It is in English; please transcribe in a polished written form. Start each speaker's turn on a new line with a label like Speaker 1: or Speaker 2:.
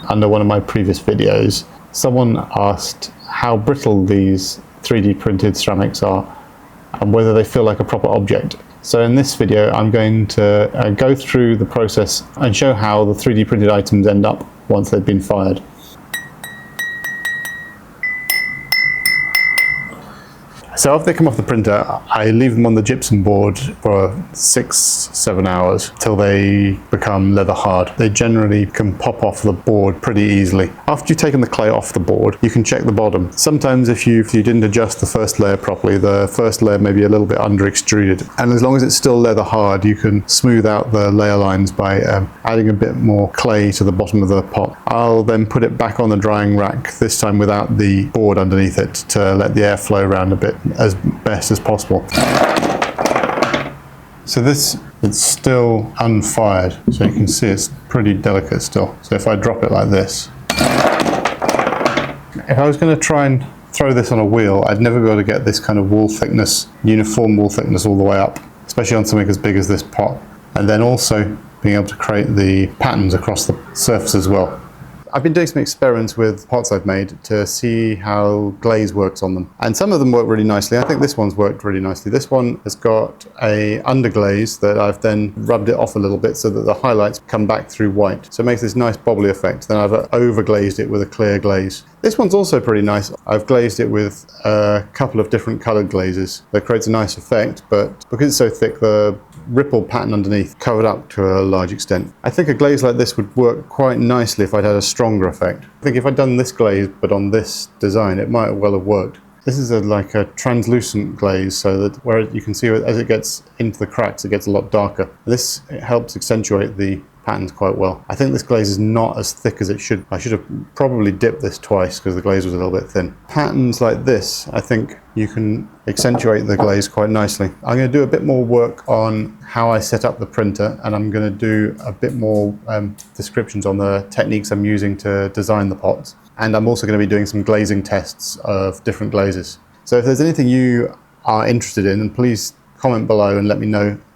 Speaker 1: under one of my previous videos, someone asked how brittle these 3D printed ceramics are and whether they feel like a proper object. So in this video, I'm going to go through the process and show how the 3D printed items end up once they've been fired. So after they come off the printer, I leave them on the gypsum board for 6-7 hours till they become leather hard. They generally can pop off the board pretty easily. After you've taken the clay off the board, you can check the bottom. Sometimes if you didn't adjust the first layer properly, the first layer may be a little bit under extruded. And as long as it's still leather hard, you can smooth out the layer lines by adding a bit more clay to the bottom of the pot. I'll then put it back on the drying rack, this time without the board underneath it, to let the air flow around a bit as best as possible. So it's still unfired, so you can see it's pretty delicate still. So if I drop it like this, if I was going to try and throw this on a wheel, I'd never be able to get this kind of wall thickness, uniform wall thickness all the way up, especially on something as big as this pot. And then also being able to create the patterns across the surface as well. I've been doing some experiments with pots I've made to see how glaze works on them. And some of them work really nicely. I think this one's worked really nicely. This one has got a underglaze that I've then rubbed it off a little bit so that the highlights come back through white. So it makes this nice bobbly effect. Then I've overglazed it with a clear glaze. This one's also pretty nice. I've glazed it with a couple of different colored glazes. That creates a nice effect, but because it's so thick, the ripple pattern underneath covered up to a large extent. I think a glaze like this would work quite nicely if I'd had a stronger effect. I think if I'd done this glaze but on this design, it might well have worked. This is like a translucent glaze, so that where you can see as it gets into the cracks, it gets a lot darker. This helps accentuate the patterns quite well. I think this glaze is not as thick as it should. I should have probably dipped this twice because the glaze was a little bit thin. Patterns like this, I think you can accentuate the glaze quite nicely. I'm going to do a bit more work on how I set up the printer, and I'm going to do a bit more descriptions on the techniques I'm using to design the pots. And I'm also going to be doing some glazing tests of different glazes. So if there's anything you are interested in, please comment below and let me know